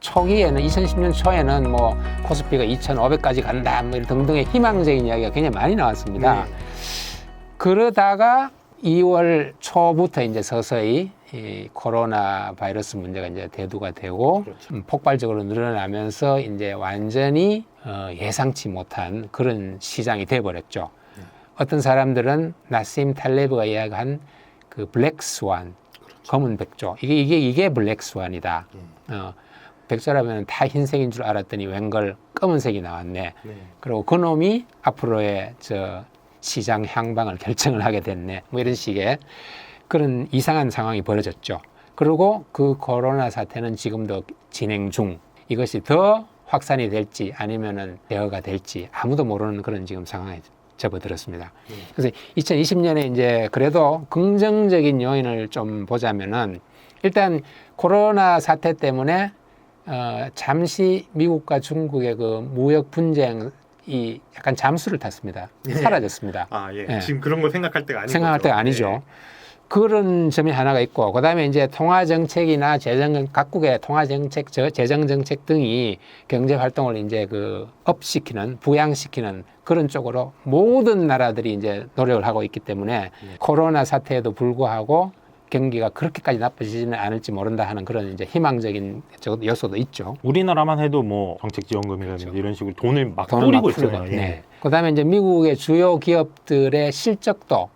초기에는 2010년 초에는 뭐 코스피가 2,500까지 간다 뭐 이런 등등의 희망적인 이야기가 굉장히 많이 나왔습니다. 그러다가 2월 초부터 이제 서서히 이 코로나 바이러스 문제가 이제 대두가 되고 그렇죠. 폭발적으로 늘어나면서 이제 완전히 예상치 못한 그런 시장이 돼버렸죠. 어떤 사람들은 나심 탈레브가 이야기한 그 블랙스완, 검은 백조, 이게 블랙스완이다. 백조라면 다 흰색인 줄 알았더니 웬걸 검은색이 나왔네. 그리고 그놈이 앞으로의 저 시장 향방을 결정을 하게 됐네. 뭐 이런 식의 그런 이상한 상황이 벌어졌죠. 그리고 그 코로나 사태는 지금도 진행 중. 이것이 더 확산이 될지 아니면은 대화가 될지 아무도 모르는 그런 지금 상황에 접어들었습니다. 그래서 2020년에 이제 그래도 긍정적인 요인을 좀 보자면은 일단 코로나 사태 때문에 잠시 미국과 중국의 그 무역 분쟁이 약간 잠수를 탔습니다. 사라졌습니다. 예. 지금 그런 거 생각할 때가 아니죠. 생각할 때가 아니죠. 그런 점이 하나가 있고, 그다음에 이제 통화 정책이나 각국의 통화 정책, 재정 정책 등이 경제 활동을 이제 그 업시키는, 부양시키는 그런 쪽으로 모든 나라들이 이제 노력을 하고 있기 때문에 코로나 사태에도 불구하고 경기가 그렇게까지 나빠지지는 않을지 모른다 하는 그런 이제 희망적인 요소도 있죠. 우리나라만 해도 뭐 정책지원금이라든지 그렇죠. 이런 식으로 돈을 막 돈을 뿌리고 막 풀고, 있잖아요. 네. 그다음에 이제 미국의 주요 기업들의 실적도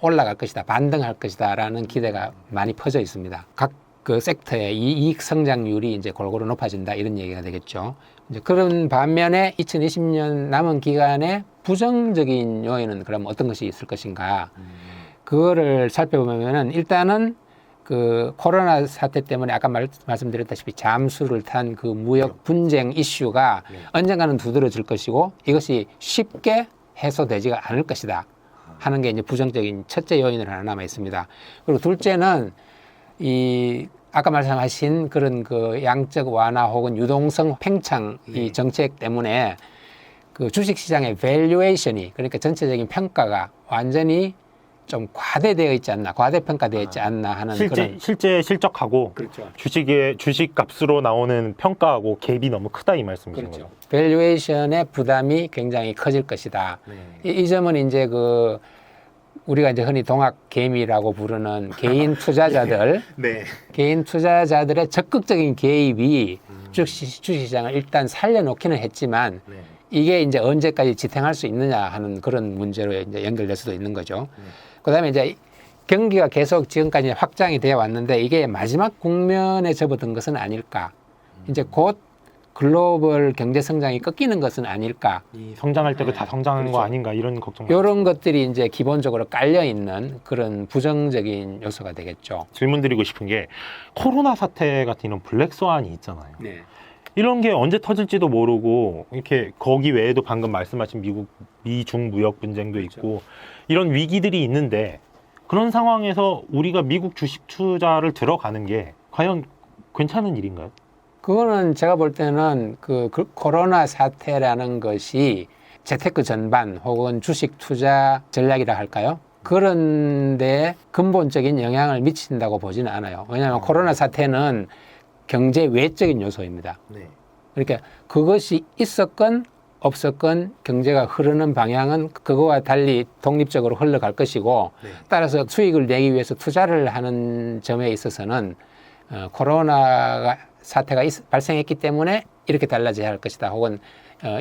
올라갈 것이다, 반등할 것이다라는 기대가 많이 퍼져 있습니다. 각 그 섹터의 이익 성장률이 이제 골고루 높아진다 이런 얘기가 되겠죠. 이제 그런 반면에 2020년 남은 기간에 부정적인 요인은 그럼 어떤 것이 있을 것인가? 그거를 살펴보면은 일단은 그 코로나 사태 때문에 아까 말씀드렸다시피 잠수를 탄 그 무역 분쟁 이슈가 언젠가는 두드러질 것이고 이것이 쉽게 해소되지가 않을 것이다 하는 게 이제 부정적인 첫째 요인으로 하나 남아 있습니다. 그리고 둘째는 이 아까 말씀하신 그런 그 양적 완화 혹은 유동성 팽창 이 정책 때문에 그 주식 시장의 밸류에이션이 그러니까 전체적인 평가가 완전히 좀 과대되어 있지 않나, 과대평가되어 있지 않나 하는 실제 실적하고 그렇죠. 주식 값으로 나오는 평가하고 갭이 너무 크다 이 말씀이신 거죠. 밸류에이션의 부담이 굉장히 커질 것이다. 이 점은 이제 그 우리가 이제 흔히 동학개미라고 부르는 개인 투자자들, 개인 투자자들의 적극적인 개입이 주식시장을 일단 살려놓기는 했지만 이게 이제 언제까지 지탱할 수 있느냐 하는 그런 문제로 이제 연결될 수도 있는 거죠. 그다음에 이제 경기가 계속 지금까지 확장이 되어 왔는데 이게 마지막 국면에 접어든 것은 아닐까. 이제 곧 글로벌 경제 성장이 꺾이는 것은 아닐까. 성장할 때도 다 성장한 거 아닌가 이런 걱정. 이런 것들이 이제 기본적으로 깔려 있는 그런 부정적인 요소가 되겠죠. 질문 드리고 싶은 게 코로나 사태 같은 이런 블랙스완이 있잖아요. 이런 게 언제 터질지도 모르고 이렇게 거기 외에도 방금 말씀하신 미중 무역 분쟁도 있고 이런 위기들이 있는데 그런 상황에서 우리가 미국 주식 투자를 들어가는 게 과연 괜찮은 일인가요? 그거는 제가 볼 때는 그 코로나 사태라는 것이 재테크 전반 혹은 주식 투자 전략이라 할까요? 그런데 근본적인 영향을 미친다고 보지는 않아요. 왜냐하면 코로나 사태는 경제 외적인 요소입니다. 그러니까 그것이 있었건 없었건 경제가 흐르는 방향은 그거와 달리 독립적으로 흘러갈 것이고 따라서 수익을 내기 위해서 투자를 하는 점에 있어서는 코로나 사태가 발생했기 때문에 이렇게 달라져야 할 것이다 혹은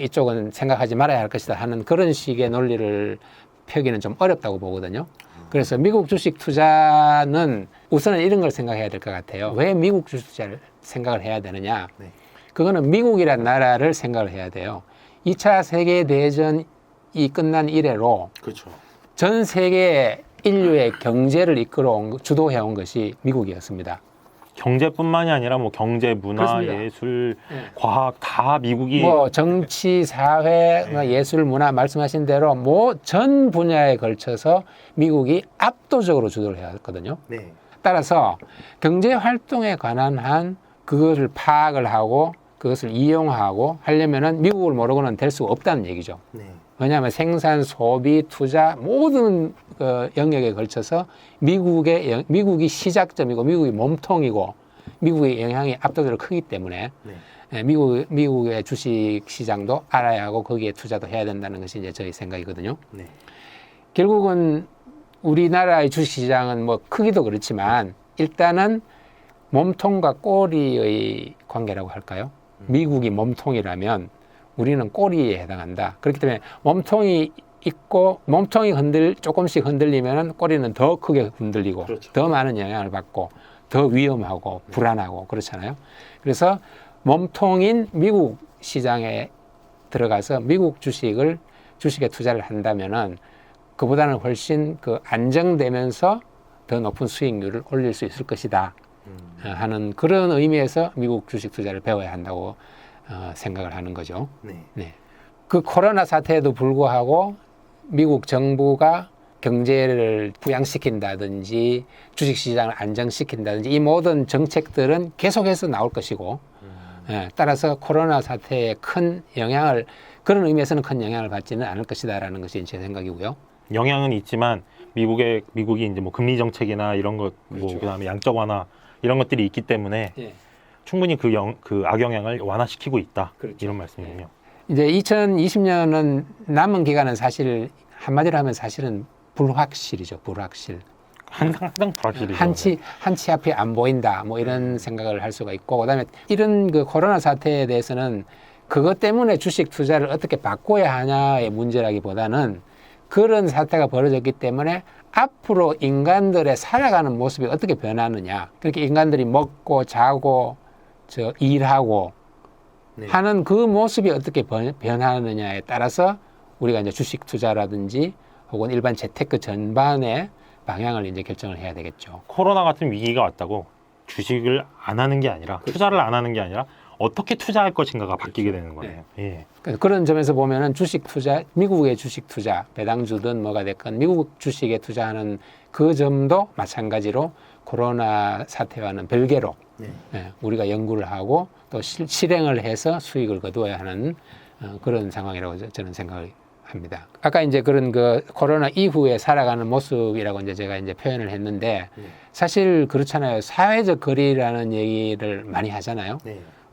이쪽은 생각하지 말아야 할 것이다 하는 그런 식의 논리를 펴기는 좀 어렵다고 보거든요. 그래서 미국 주식 투자는 우선은 이런 걸 생각해야 될 것 같아요. 왜 미국 주식 투자를 생각을 해야 되느냐? 그거는 미국이라는 나라를 생각을 해야 돼요. 2차 세계대전이 끝난 이래로 전 세계 인류의 경제를 주도해온 것이 미국이었습니다. 경제뿐만이 아니라 뭐 경제, 문화, 그렇습니다. 예술, 과학 다 미국이 뭐 정치, 사회, 예술, 문화 말씀하신 대로 뭐 전 분야에 걸쳐서 미국이 압도적으로 주도를 해왔거든요. 따라서 경제 활동에 관한 한 그것을 파악을 하고 그것을 이용하고 하려면은 미국을 모르고는 될 수가 없다는 얘기죠. 왜냐하면 생산, 소비, 투자 모든 그 영역에 걸쳐서 미국이 시작점이고 미국이 몸통이고 미국의 영향이 압도적으로 크기 때문에 미국의 주식 시장도 알아야 하고 거기에 투자도 해야 된다는 것이 이제 저희 생각이거든요. 결국은 우리나라의 주식 시장은 뭐 크기도 그렇지만 일단은 몸통과 꼬리의 관계라고 할까요? 미국이 몸통이라면 우리는 꼬리에 해당한다. 그렇기 때문에 몸통이 있고 몸통이 조금씩 흔들리면 꼬리는 더 크게 흔들리고 그렇죠. 더 많은 영향을 받고 더 위험하고 불안하고 그렇잖아요. 그래서 몸통인 미국 시장에 들어가서 미국 주식에 투자를 한다면은 그보다는 훨씬 그 안정되면서 더 높은 수익률을 올릴 수 있을 것이다 하는 그런 의미에서 미국 주식 투자를 배워야 한다고 생각을 하는 거죠. 네. 그 코로나 사태에도 불구하고 미국 정부가 경제를 부양시킨다든지 주식시장을 안정시킨다든지 이 모든 정책들은 계속해서 나올 것이고 따라서 코로나 사태에 큰 영향을 그런 의미에서는 큰 영향을 받지는 않을 것이다라는 것이 제 생각이고요. 영향은 있지만 미국이 이제 뭐 금리 정책이나 이런 것, 뭐 그렇죠. 그다음에 양적 완화 이런 것들이 있기 때문에 충분히 그 악영향을 완화시키고 있다. 그렇죠. 이런 말씀이군요. 이제 2020년은 남은 기간은 사실 한마디로 하면 사실은 불확실이죠. 불확실. 항상 불확실이죠. 한치 앞이 안 보인다. 뭐 이런 생각을 할 수가 있고, 그다음에 이런 그 코로나 사태에 대해서는 그것 때문에 주식 투자를 어떻게 바꿔야 하냐의 문제라기보다는 그런 사태가 벌어졌기 때문에 앞으로 인간들의 살아가는 모습이 어떻게 변하느냐. 그렇게 인간들이 먹고 자고 일하고 하는 그 모습이 어떻게 변하느냐에 따라서 우리가 이제 주식 투자라든지 혹은 일반 재테크 전반의 방향을 이제 결정을 해야 되겠죠. 코로나 같은 위기가 왔다고 주식을 안 하는 게 아니라 투자를 안 하는 게 아니라 어떻게 투자할 것인가가 바뀌게 되는 거예요. 그런 점에서 보면은 미국의 주식 투자, 배당주든 뭐가 됐건 미국 주식에 투자하는 그 점도 마찬가지로 코로나 사태와는 별개로 우리가 연구를 하고 또 실행을 해서 수익을 거두어야 하는 그런 상황이라고 저는 생각을 합니다. 아까 이제 그런 그 코로나 이후에 살아가는 모습이라고 이제 제가 이제 표현을 했는데 사실 그렇잖아요. 사회적 거리라는 얘기를 많이 하잖아요.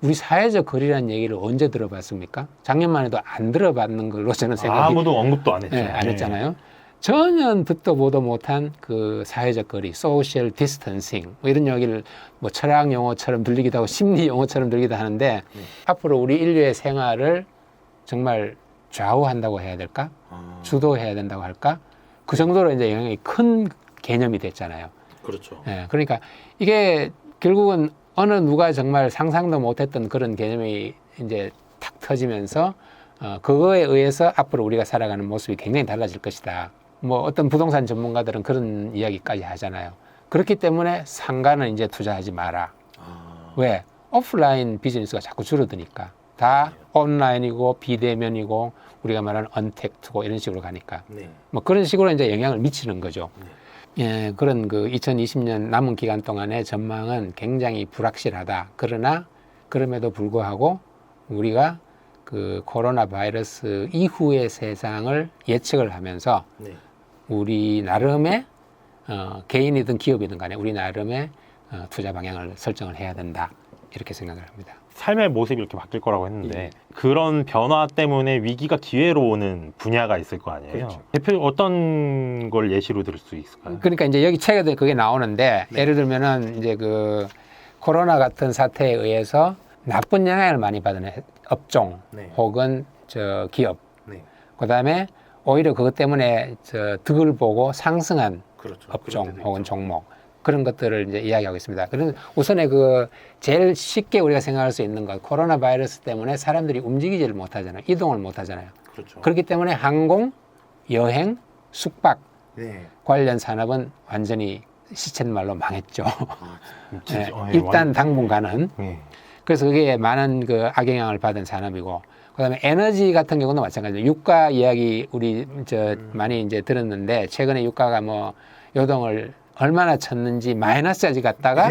우리 사회적 거리라는 얘기를 언제 들어봤습니까? 작년만 해도 안 들어봤는 걸로 저는 생각이 아무도 언급도 안 했죠. 안 했잖아요. 전혀 듣도 보도 못한 그 사회적 거리, social distancing 뭐 이런 얘기를 뭐 철학 용어처럼 들리기도 하고 심리 용어처럼 들리기도 하는데 앞으로 우리 인류의 생활을 정말 좌우한다고 해야 될까? 주도해야 된다고 할까? 그 정도로 이제 영향이 큰 개념이 됐잖아요. 그렇죠. 그러니까 이게 결국은 어느 누가 정말 상상도 못했던 그런 개념이 이제 탁 터지면서 그거에 의해서 앞으로 우리가 살아가는 모습이 굉장히 달라질 것이다. 뭐 어떤 부동산 전문가들은 그런 이야기까지 하잖아요. 그렇기 때문에 상가는 이제 투자하지 마라. 왜? 오프라인 비즈니스가 자꾸 줄어드니까. 다 온라인이고 비대면이고 우리가 말하는 언택트고 이런 식으로 가니까. 뭐 그런 식으로 이제 영향을 미치는 거죠. 그런 그 2020년 남은 기간 동안의 전망은 굉장히 불확실하다. 그러나 그럼에도 불구하고 우리가 그 코로나 바이러스 이후의 세상을 예측을 하면서 우리 나름의 개인이든 기업이든 간에 우리 나름의 투자 방향을 설정을 해야 된다. 이렇게 생각을 합니다. 삶의 모습이 이렇게 바뀔 거라고 했는데 그런 변화 때문에 위기가 기회로 오는 분야가 있을 거 아니에요. 그렇죠. 대표 어떤 걸 예시로 들을 수 있을까요? 그러니까 이제 여기 책에도 그게 나오는데 예를 들면은 이제 그 코로나 같은 사태에 의해서 나쁜 영향을 많이 받은 업종 혹은 기업 그다음에 오히려 그것 때문에 득을 보고 상승한 업종 혹은 종목 그런 것들을 이제 이야기하고 있습니다. 그래서 우선에 그 제일 쉽게 우리가 생각할 수 있는 것, 코로나 바이러스 때문에 사람들이 움직이지를 못하잖아요. 이동을 못하잖아요. 그렇기 때문에 항공, 여행, 숙박 관련 산업은 완전히 시체는 말로 망했죠. 일단 당분간은. 그래서 그게 많은 그 악영향을 받은 산업이고, 그다음에 에너지 같은 경우도 마찬가지로 유가 이야기 우리 많이 이제 들었는데 최근에 유가가 뭐 요동을 얼마나 쳤는지 마이너스까지 갔다가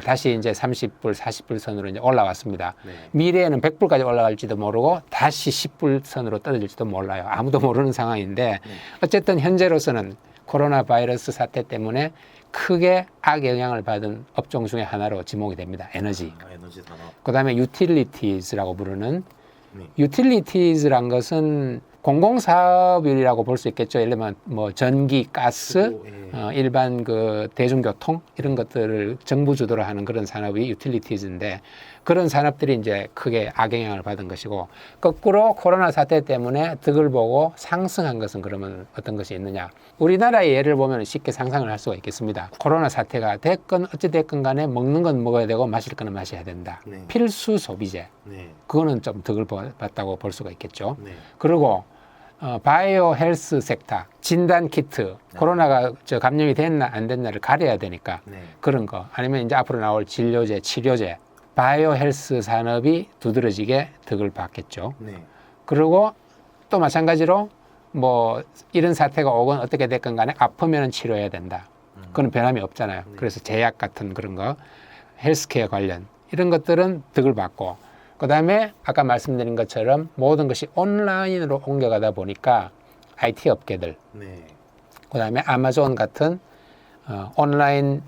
다시 이제 30불, 40불 선으로 이제 올라왔습니다. 미래에는 100불까지 올라갈지도 모르고 다시 10불 선으로 떨어질지도 몰라요. 아무도 모르는 상황인데 어쨌든 현재로서는 코로나 바이러스 사태 때문에 크게 악영향을 받은 업종 중에 하나로 지목이 됩니다. 에너지. 에너지 산업. 그다음에 유틸리티즈라고 부르는 네. 유틸리티즈란 것은 공공사업이라고 볼 수 있겠죠. 예를 들면 뭐 전기, 가스, 예. 일반 그 대중교통 이런 것들을 정부 주도로 하는 그런 산업이 유틸리티즈인데 그런 산업들이 이제 크게 악영향을 받은 것이고 거꾸로 코로나 사태 때문에 득을 보고 상승한 것은 그러면 어떤 것이 있느냐. 우리나라의 예를 보면 쉽게 상상을 할 수가 있겠습니다. 코로나 사태가 됐건 어찌 됐건 간에 먹는 건 먹어야 되고 마실 거는 마셔야 된다. 네. 필수 소비재. 네. 그거는 좀 득을 봤다고 볼 수가 있겠죠. 네. 그리고 바이오 헬스 섹터, 진단 키트, 코로나가 감염이 됐나 안 됐나를 가려야 되니까 네. 그런 거 아니면 이제 앞으로 나올 진료제, 치료제, 바이오 헬스 산업이 두드러지게 득을 받겠죠. 네. 그리고 또 마찬가지로 뭐 이런 사태가 오건 어떻게 됐건 간에 아프면 치료해야 된다. 그건 변함이 없잖아요. 네. 그래서 제약 같은 그런 거, 헬스케어 관련 이런 것들은 득을 받고 그다음에 아까 말씀드린 것처럼 모든 것이 온라인으로 옮겨가다 보니까 IT 업계들, 네. 그다음에 아마존 같은 온라인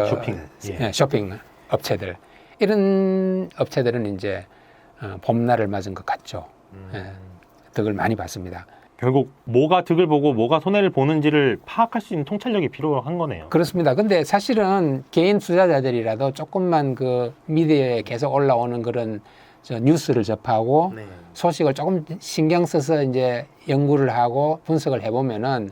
쇼핑. 예. 쇼핑 업체들 이런 업체들은 이제 봄날을 맞은 것 같죠. 예, 득을 많이 받습니다. 결국 뭐가 득을 보고 뭐가 손해를 보는지를 파악할 수 있는 통찰력이 필요한 거네요. 그렇습니다. 근데 사실은 개인 투자자들이라도 조금만 그 미디어에 계속 올라오는 그런 뉴스를 접하고 네. 소식을 조금 신경 써서 이제 연구를 하고 분석을 해보면은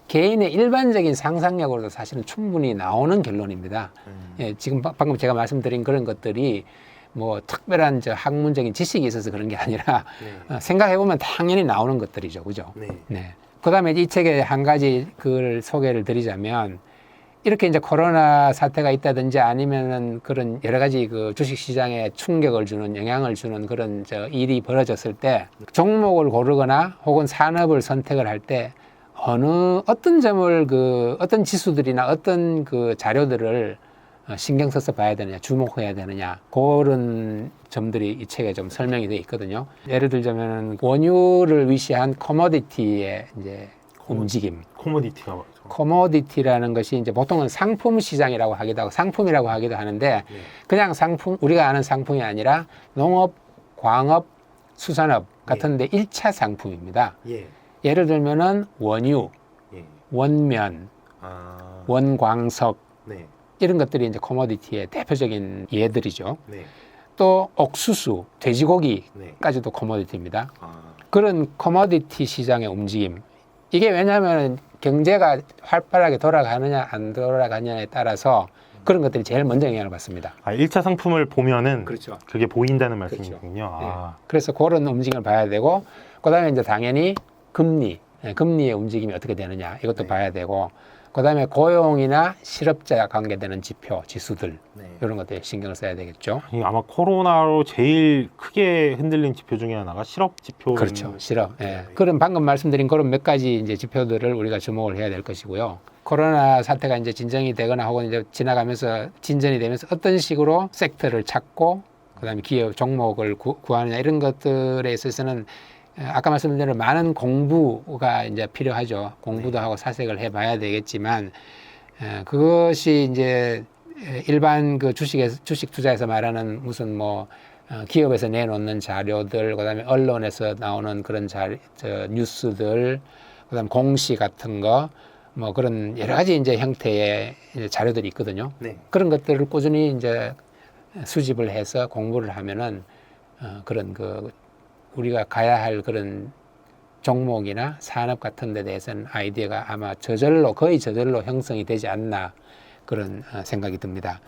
개인의 일반적인 상상력으로도 사실은 충분히 나오는 결론입니다. 예, 지금 방금 제가 말씀드린 그런 것들이 뭐 특별한 학문적인 지식이 있어서 그런 게 아니라 네. 생각해보면 당연히 나오는 것들이죠. 그죠? 네. 네. 그 다음에 이 책에 한 가지 글 소개를 드리자면 이렇게 이제 코로나 사태가 있다든지 아니면은 그런 여러 가지 그 주식 시장에 충격을 주는 영향을 주는 그런 일이 벌어졌을 때 종목을 고르거나 혹은 산업을 선택을 할 때 어떤 점을 어떤 지수들이나 어떤 그 자료들을 신경 써서 봐야 되느냐, 주목해야 되느냐, 그런 점들이 이 책에 좀 설명이 되어 있거든요. 예를 들자면 원유를 위시한 커머디티의 이제 움직임. 코모디티가 뭐죠? 커머디티라는 것이 이제 보통은 상품 시장이라고 하기도 하고 상품이라고 하기도 하는데 네. 그냥 상품, 우리가 아는 상품이 아니라 농업, 광업, 수산업 같은데 1차 상품입니다. 예. 예를 들면은 원유, 예. 원면, 아. 원광석 네. 이런 것들이 이제 커머디티의 대표적인 예들이죠. 네. 또 옥수수, 돼지고기까지도 네. 커머디티입니다. 아. 그런 커머디티 시장의 움직임. 이게 왜냐하면 경제가 활발하게 돌아가느냐 안 돌아가느냐에 따라서 그런 것들이 제일 먼저 영향을 받습니다. 1차 상품을 보면은 그렇죠. 그게 보인다는 그렇죠. 말씀이군요. 네. 아. 그래서 그런 움직임을 봐야 되고 그다음에 이제 당연히 금리, 금리의 움직임이 어떻게 되느냐 이것도 네. 봐야 되고 그다음에 고용이나 실업자 관계되는 지표, 지수들 네. 이런 것들에 신경을 써야 되겠죠. 이 아마 코로나로 제일 크게 흔들린 지표 중에 하나가 실업 지표. 그렇죠. 실업. 예. 그런 방금 말씀드린 그런 몇 가지 이제 지표들을 우리가 주목을 해야 될 것이고요. 코로나 사태가 이제 진정이 되거나 혹은 이제 지나가면서 진전이 되면서 어떤 식으로 섹터를 찾고 그다음에 기업 종목을 구하느냐 이런 것들에 있어서는 아까 말씀드린 대로 많은 공부가 이제 필요하죠. 공부도 하고 사색을 해봐야 되겠지만 그것이 이제 일반 그 주식 투자에서 말하는 무슨 뭐 기업에서 내놓는 자료들, 그다음에 언론에서 나오는 그런 뉴스들, 그다음 공시 같은 거, 뭐 그런 여러 가지 이제 형태의 이제 자료들이 있거든요. 네. 그런 것들을 꾸준히 이제 수집을 해서 공부를 하면은 그런 우리가 가야 할 그런 종목이나 산업 같은 데 대해서는 아이디어가 아마 거의 저절로 형성이 되지 않나 그런 생각이 듭니다.